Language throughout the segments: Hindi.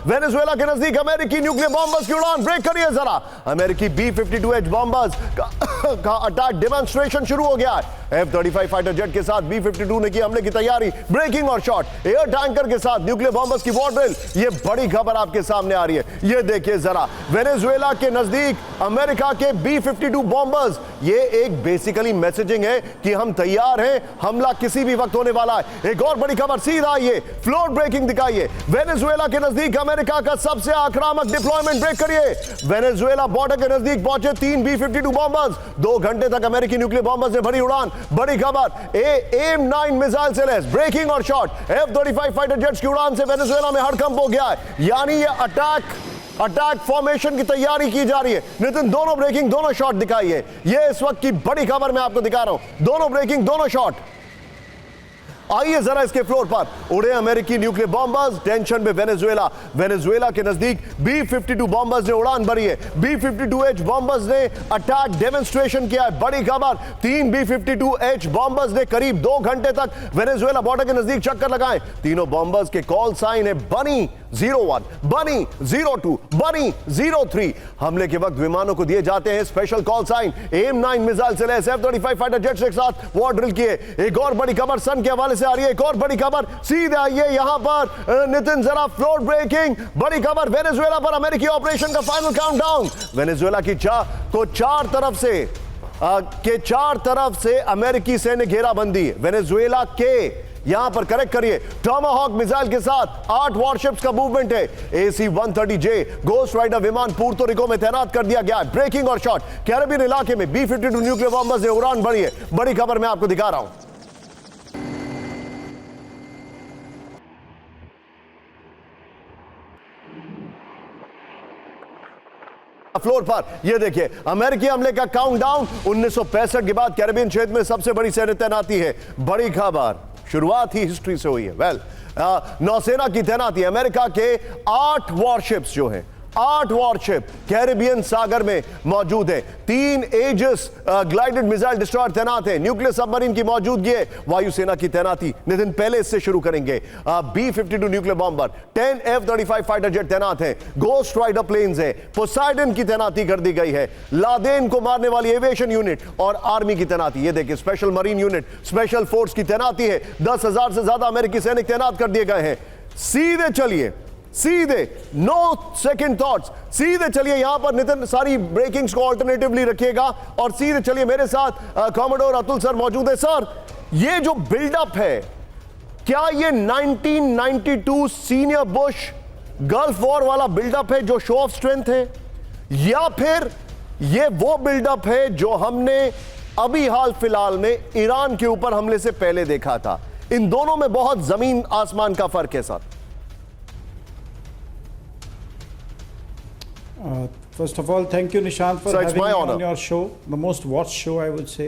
वेनेजुएला के नजदीक अमेरिकी न्यूक्लियर बॉम्बर्स की उड़ान। ब्रेक करिए जरा। अमेरिकी B-52H बॉम्बर्स का अटैक डेमोन्स्ट्रेशन शुरू हो गया है। F-35 फाइटर जेट के साथ B-52 ने की हमले की तैयारी। ब्रेकिंग और शॉट एयर टैंकर के साथ न्यूक्लियर बॉम्बर्स की वॉर ड्रिल। ये बड़ी खबर आपके सामने आ रही है। ये देखिए जरा, वेनेजुएला के नजदीक अमेरिका के B-52 बॉम्बर्स। ये एक बेसिकली मैसेजिंग है कि हम तैयार हैं, हमला किसी भी वक्त होने वाला है। एक और बड़ी खबर सीधा आइए, फ्लोर ब्रेकिंग दिखाइए। वेनेजुएला के नजदीक अमेरिका का सबसे आक्रामक डिप्लॉयमेंट। ब्रेक करिए। वेनेजुएला बॉर्डर के नजदीक पहुंचे 3 B-52 बॉम्बर्स। 2 घंटे तक अमेरिकी न्यूक्लियर बॉम्बर्स ने भरी उड़ान। बड़ी खबर, AIM-9 मिसाइल से लैस ब्रेकिंग और शॉट F-35 फाइटर जेट्स की उड़ान से वेनेजुएला में हड़कंप हो गया है। यानी ये अटैक फॉर्मेशन की तैयारी की जा रही है। नितिन, दोनों ब्रेकिंग दोनों शॉट दिखाइए। ये इस वक्त की बड़ी खबर मैं आपको दिखा रहा हूं। दोनों ब्रेकिंग दोनों शॉट। आइए जरा इसके फ्लोर पर। उड़े अमेरिकी न्यूक्लियर बॉम्बर्स। टेंशन में वेनेजुएला के नजदीक B-52 बॉम्बर्स ने उड़ान भरी है। B-52H बॉम्बर्स ने अटैक डेमोन्स्ट्रेशन किया है। बड़ी खबर, 3 B-52H बॉम्बर्स ने करीब 2 घंटे तक वेनेजुएला बॉर्डर के नजदीक चक्कर लगाए। तीनों बॉम्बर्स के कॉल साइन है बनी 01, बनी 02, बनी 03। हमले के वक्त विमानों को दिए जाते हैं special call sign. AIM-9 missile से लैस F-35 फाइटर जेट्स के साथ वॉर ड्रिल किए। एक और बड़ी खबर सन के हवाले से आ रही है। एक और बड़ी खबर सीधे आइए यहां पर। नितिन जरा, फ्लोर ब्रेकिंग बड़ी खबर। वेनेजुएला पर अमेरिकी ऑपरेशन का फाइनल काउंटडाउन। वेनेजुएला की चार तरफ से अमेरिकी सैन्य घेराबंदी। वेनेजुएला के यहां पर करेक्ट करिए, टॉमाहॉक मिसाइल के साथ 8 वॉरशिप्स का मूवमेंट है। AC-130J गोस्ट राइडर विमान पुर्तो रिको में तैनात कर दिया गया है। ब्रेकिंग और शॉट कैरेबियन इलाके में B-52 न्यूक्लियर बॉम्बर्स ने उड़ान भरी है। बड़ी खबर मैं आपको दिखा रहा हूं। फ्लोर पर ये देखिए, अमेरिकी हमले का काउंटडाउन। 1965 के बाद कैरेबियन क्षेत्र में सबसे बड़ी सैन्य तैनाती है। बड़ी खबर, शुरुआत ही हिस्ट्री से हुई है। नौसेना की तैनाती। अमेरिका के 8 वॉरशिप्स जो हैं, 8 वॉरशिप कैरेबियन सागर में मौजूद है। 3 एजिस ग्लाइडेड मिसाइल डिस्ट्रॉयर तैनात है। न्यूक्लियर सबमरीन की मौजूदगी है। वायुसेना की तैनाती। नितिन, पहले इससे शुरू करेंगे। B-52 nuclear bomber, 10 F-35 fighter jet तैनात है। गोस्ट राइडर प्लेन्स है। पोसाइडन की तैनाती कर दी गई है। लादेन को मारने वाली एविएशन यूनिट और आर्मी की तैनाती। ये देखिए, special marine unit, special force की तैनाती है। 10,000 से ज्यादा अमेरिकी सैनिक तैनात कर दिए गए हैं। सीधे चलिए, सीधे, नो सेकंड थॉट्स, सीधे चलिए यहां पर। नितिन, सारी ब्रेकिंग्स को ऑल्टरनेटिवली रखिएगा और सीधे चलिए। मेरे साथ कॉमोडोर अतुल सर मौजूद है। सर, ये जो बिल्डअप है, क्या ये 1992 सीनियर बुश गल्फ वॉर वाला बिल्डअप है जो शो ऑफ स्ट्रेंथ है, या फिर ये वो बिल्डअप है जो हमने अभी हाल फिलहाल में ईरान के ऊपर हमले से पहले देखा था? इन दोनों में बहुत जमीन आसमान का फर्क है sir. First of all, thank you, Nishant, for having me on your show, the most watched show, I would say.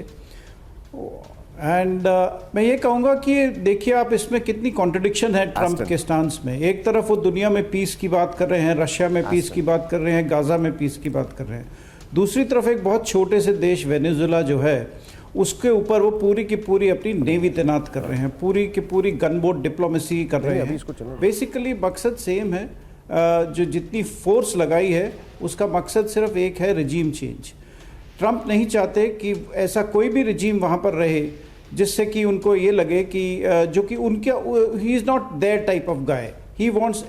And मैं ये कहूँगा कि देखिए आप इसमें कितनी कॉन्ट्रडिक्शन है ट्रंप के स्टांस में। एक तरफ वो दुनिया में पीस की बात कर रहे हैं, रशिया में पीस की बात कर रहे हैं, गाजा में पीस की बात कर रहे हैं। दूसरी तरफ एक बहुत छोटे से देश वेनेजुएला जो है, उसके ऊपर वो पूरी की पूरी अपनी नेवी तैनात कर रहे हैं, पूरी की पूरी गनबोट डिप्लोमेसी कर रहे हैं। बेसिकली मकसद सेम है। जो जितनी फोर्स लगाई है उसका मकसद सिर्फ एक है, रिजीम चेंज। ट्रंप नहीं चाहते कि ऐसा कोई भी रिजीम वहाँ पर रहे जिससे कि उनको ये लगे कि जो कि उनके, he is not their type of guy. He wants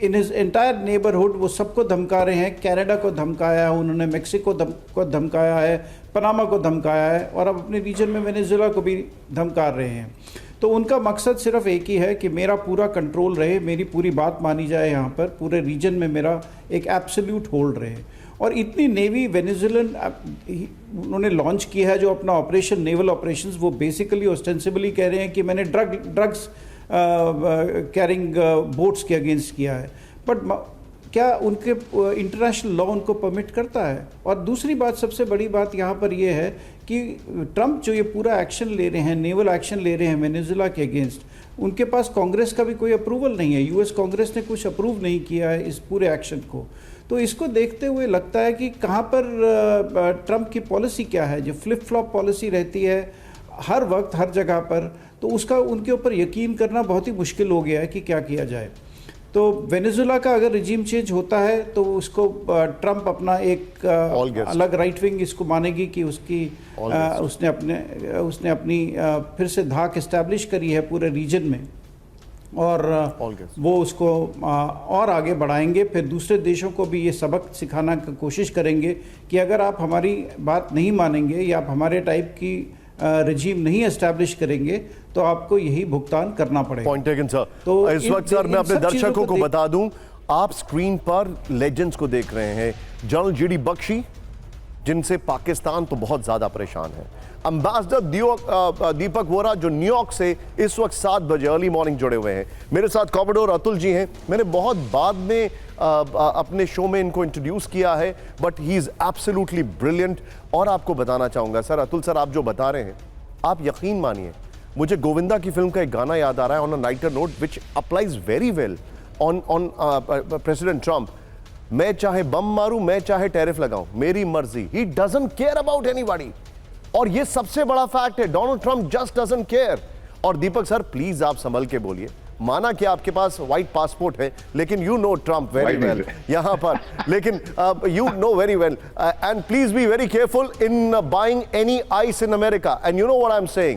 in his entire neighbourhood, वो सबको धमका रहे हैं। कनाडा को धमकाया है उन्होंने, मेक्सिको को धमकाया है, पनामा को धमकाया है, और अब अपने रीजन में वेनेजुएला को भी धमका रहे हैं। तो उनका मकसद सिर्फ एक ही है कि मेरा पूरा कंट्रोल रहे, मेरी पूरी बात मानी जाए, यहाँ पर पूरे रीजन में मेरा एक एब्सोल्यूट होल्ड रहे। और इतनी नेवी वेनेजुएलन उन्होंने लॉन्च किया है जो अपना ऑपरेशन, नेवल ऑपरेशंस, वो बेसिकली ऑस्टेंसिबली कह रहे हैं कि मैंने ड्रग्स कैरिंग बोट्स के अगेंस्ट किया है। बट क्या उनके इंटरनेशनल लॉ उनको परमिट करता है? और दूसरी बात, सबसे बड़ी बात यहाँ पर यह है कि ट्रंप जो ये पूरा एक्शन ले रहे हैं, नेवल एक्शन ले रहे हैं वेनेजुएला के अगेंस्ट, उनके पास कांग्रेस का भी कोई अप्रूवल नहीं है। यूएस कांग्रेस ने कुछ अप्रूव नहीं किया है इस पूरे एक्शन को। तो इसको देखते हुए लगता है कि कहाँ पर ट्रंप की पॉलिसी क्या है, जो फ्लिप फ्लॉप पॉलिसी रहती है हर वक्त हर जगह पर, तो उसका उनके ऊपर यकीन करना बहुत ही मुश्किल हो गया है कि क्या किया जाए। तो वेनेजुला का अगर रिजीम चेंज होता है तो उसको ट्रंप अपना एक अलग राइट विंग इसको मानेगी कि उसने अपनी फिर से धाक इस्टेब्लिश करी है पूरे रीजन में, और वो उसको और आगे बढ़ाएंगे। फिर दूसरे देशों को भी ये सबक सिखाना की कोशिश करेंगे कि अगर आप हमारी बात नहीं मानेंगे या आप हमारे टाइप की रजीम नहीं एस्टैब्लिश करेंगे तो आपको यही भुगतान करना पड़ेगा। Point taken sir. तो इस वक्त सर मैं अपने दर्शकों को बता दूं, आप स्क्रीन पर लेजेंड्स को देख रहे हैं। जनरल जीडी बख्शी, जिनसे पाकिस्तान तो बहुत ज्यादा परेशान है। एम्बेसडर दीपक वोरा, जो न्यूयॉर्क से इस वक्त 7 बजे अर्ली मॉर्निंग जुड़े हुए हैं। मेरे साथ कॉमोडोर अतुल जी हैं। मैंने बहुत बाद में अपने शो में इनको इंट्रोड्यूस किया है, but he is absolutely brilliant. और आपको बताना चाहूंगा सर, अतुल सर, आप जो बता रहे हैं, आप यकीन मानिए, मुझे गोविंदा की फिल्म का एक गाना याद आ रहा है, on a lighter note, which applies very well on President Trump. मैं चाहे बम मारूं, मैं चाहे टैरिफ लगाऊं, मेरी मर्जी। He doesn't care about anybody. और ये सबसे बड़ा फैक्ट है, Donald Trump just doesn't care. और दीपक सर, प्लीज आप संभल के बोलिए। माना कि आपके पास व्हाइट पासपोर्ट है, लेकिन you know Trump very well यहां पर, लेकिन you know very well, and please be very careful in buying any ice in America. And you know what I am saying,